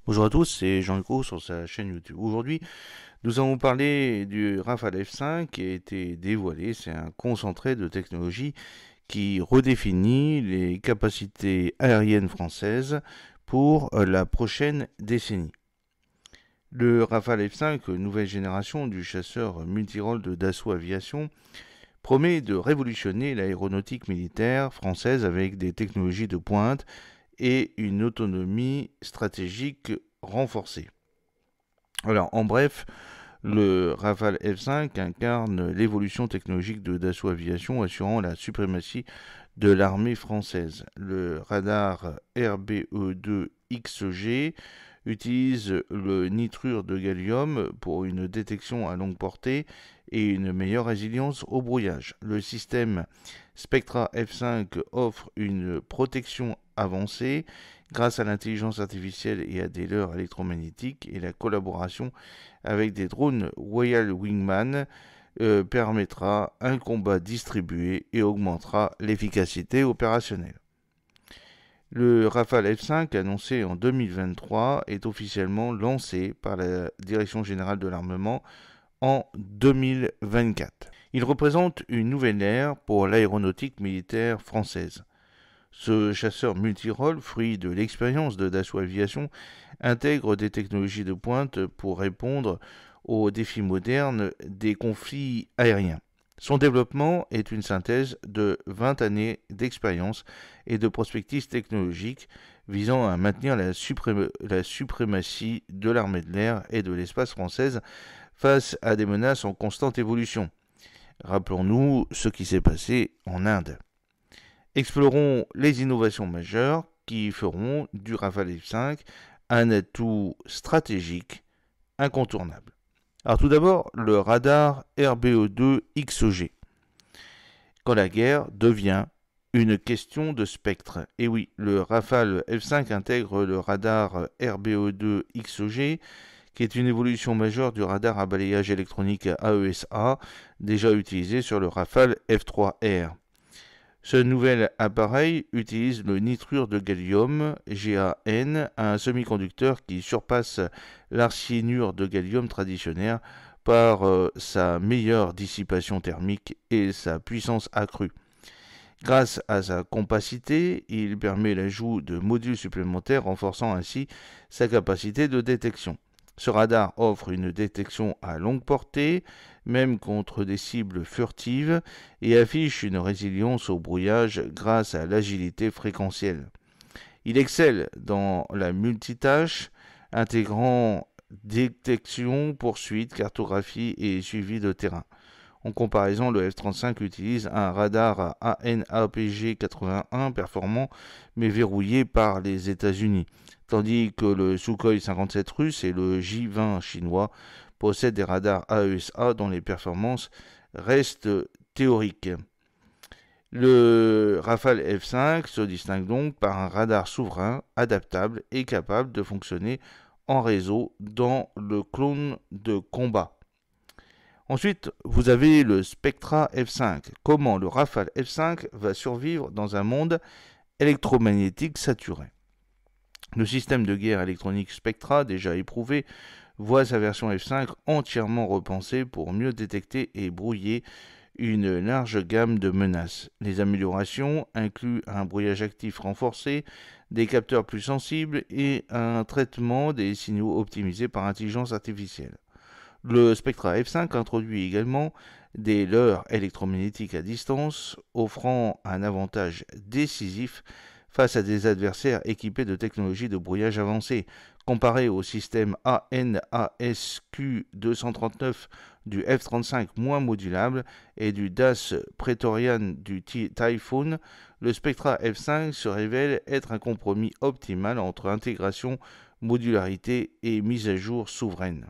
Bonjour à tous, c'est Jean Hugo sur sa chaîne YouTube. Aujourd'hui, nous allons parler du Rafale F5 qui a été dévoilé. C'est un concentré de technologie qui redéfinit les capacités aériennes françaises pour la prochaine décennie. Le Rafale F5, nouvelle génération du chasseur multirôle de Dassault Aviation, promet de révolutionner l'aéronautique militaire française avec des technologies de pointe et une autonomie stratégique renforcée. Alors, en bref, le Rafale F5 incarne l'évolution technologique de Dassault Aviation, assurant la suprématie de l'armée française. Le radar RBE2XG utilise le nitrure de gallium pour une détection à longue portée et une meilleure résilience au brouillage. Le système Spectra F5 offre une protection avancée grâce à l'intelligence artificielle et à des leurres électromagnétiques, et la collaboration avec des drones Royal Wingman permettra un combat distribué et augmentera l'efficacité opérationnelle. Le Rafale F5, annoncé en 2023, est officiellement lancé par la Direction générale de l'armement en 2024. Il représente une nouvelle ère pour l'aéronautique militaire française. Ce chasseur multirôle, fruit de l'expérience de Dassault Aviation, intègre des technologies de pointe pour répondre aux défis modernes des conflits aériens. Son développement est une synthèse de 20 années d'expérience et de prospective technologique visant à maintenir la suprématie de l'armée de l'air et de l'espace française face à des menaces en constante évolution. Rappelons-nous ce qui s'est passé en Inde. Explorons les innovations majeures qui feront du Rafale F5 un atout stratégique incontournable. Alors tout d'abord, le radar RBE2XG. Quand la guerre devient une question de spectre. Et oui, le Rafale F5 intègre le radar RBE2XG, qui est une évolution majeure du radar à balayage électronique AESA, déjà utilisé sur le Rafale F3R. Ce nouvel appareil utilise le nitrure de gallium, GaN, un semi-conducteur qui surpasse l'arsénure de gallium traditionnel par sa meilleure dissipation thermique et sa puissance accrue. Grâce à sa compacité, il permet l'ajout de modules supplémentaires, renforçant ainsi sa capacité de détection. Ce radar offre une détection à longue portée, même contre des cibles furtives, et affiche une résilience au brouillage grâce à l'agilité fréquentielle. Il excelle dans la multitâche, intégrant détection, poursuite, cartographie et suivi de terrain. En comparaison, le F-35 utilise un radar AN/APG 81 performant mais verrouillé par les États-Unis, tandis que le Sukhoi 57 russe et le J-20 chinois possèdent des radars AESA dont les performances restent théoriques. Le Rafale F5 se distingue donc par un radar souverain, adaptable et capable de fonctionner en réseau dans le clone de combat. Ensuite, vous avez le Spectra F5. Comment le Rafale F5 va survivre dans un monde électromagnétique saturé. Le système de guerre électronique Spectra, déjà éprouvé, voit sa version F5 entièrement repensée pour mieux détecter et brouiller une large gamme de menaces. Les améliorations incluent un brouillage actif renforcé, des capteurs plus sensibles et un traitement des signaux optimisé par intelligence artificielle. Le Spectra F5 introduit également des leurres électromagnétiques à distance, offrant un avantage décisif face à des adversaires équipés de technologies de brouillage avancées. Comparé au système AN/ASQ239 du F-35 moins modulable et du DAS Praetorian du Typhoon, le Spectra F5 se révèle être un compromis optimal entre intégration, modularité et mise à jour souveraine.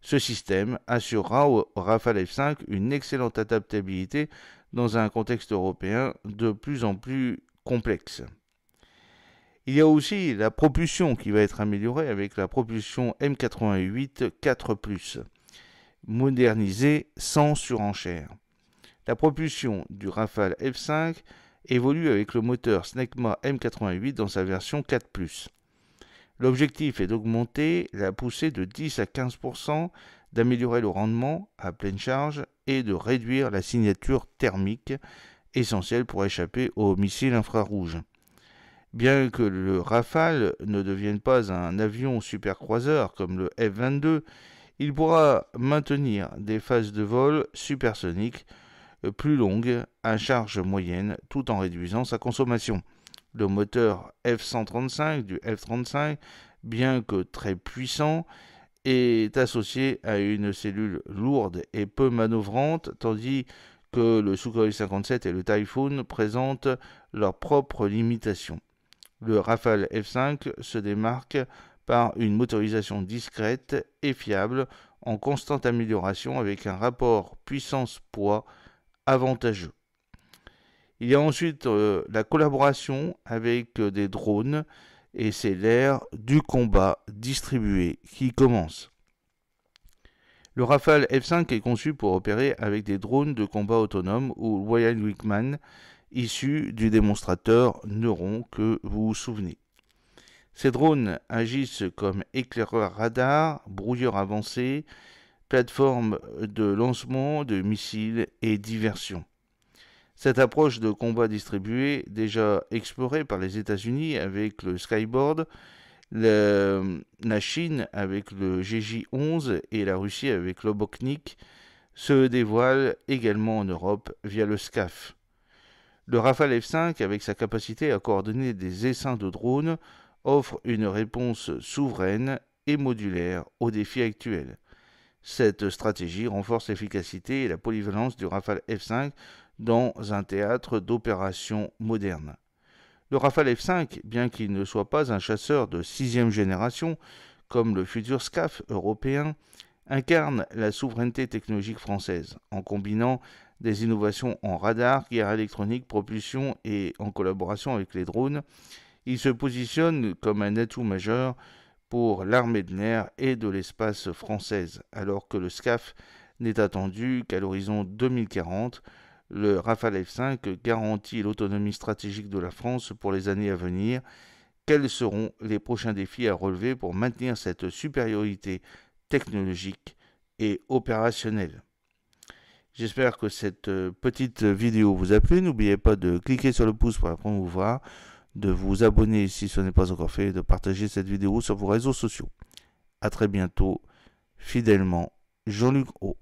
Ce système assurera au Rafale F5 une excellente adaptabilité dans un contexte européen de plus en plus complexe. Il y a aussi la propulsion qui va être améliorée avec la propulsion M88 4+, modernisée sans surenchère. La propulsion du Rafale F5 évolue avec le moteur Snecma M88 dans sa version 4+. L'objectif est d'augmenter la poussée de 10 à 15%, d'améliorer le rendement à pleine charge et de réduire la signature thermique essentielle pour échapper aux missiles infrarouges. Bien que le Rafale ne devienne pas un avion supercroiseur comme le F-22, il pourra maintenir des phases de vol supersoniques plus longues à charge moyenne tout en réduisant sa consommation. Le moteur F-135 du F-35, bien que très puissant, est associé à une cellule lourde et peu manœuvrante, tandis que le Sukhoi 57 et le Typhoon présentent leurs propres limitations. Le Rafale F5 se démarque par une motorisation discrète et fiable en constante amélioration avec un rapport puissance-poids avantageux. Il y a ensuite la collaboration avec des drones et c'est l'ère du combat distribué qui commence. Le Rafale F5 est conçu pour opérer avec des drones de combat autonomes ou Royal Wingman issus du démonstrateur Neuron que vous vous souvenez. Ces drones agissent comme éclaireurs radar, brouilleurs avancés, plateformes de lancement de missiles et diversion. Cette approche de combat distribué, déjà explorée par les États-Unis avec le Skyboard, la Chine avec le GJ-11 et la Russie avec l'Obochnik, se dévoile également en Europe via le SCAF. Le Rafale F5, avec sa capacité à coordonner des essaims de drones, offre une réponse souveraine et modulaire aux défis actuels. Cette stratégie renforce l'efficacité et la polyvalence du Rafale F5 dans un théâtre d'opération moderne. Le Rafale F5, bien qu'il ne soit pas un chasseur de 6e génération, comme le futur SCAF européen, incarne la souveraineté technologique française, en combinant des innovations en radar, guerre électronique, propulsion et en collaboration avec les drones. Il se positionne comme un atout majeur pour l'armée de l'air et de l'espace française, alors que le SCAF n'est attendu qu'à l'horizon 2040. Le Rafale F5 garantit l'autonomie stratégique de la France pour les années à venir. Quels seront les prochains défis à relever pour maintenir cette supériorité technologique et opérationnelle? J'espère que cette petite vidéo vous a plu. N'oubliez pas de cliquer sur le pouce pour la promouvoir, de vous abonner si ce n'est pas encore fait, et de partager cette vidéo sur vos réseaux sociaux. A très bientôt, fidèlement, Jean-Luc O.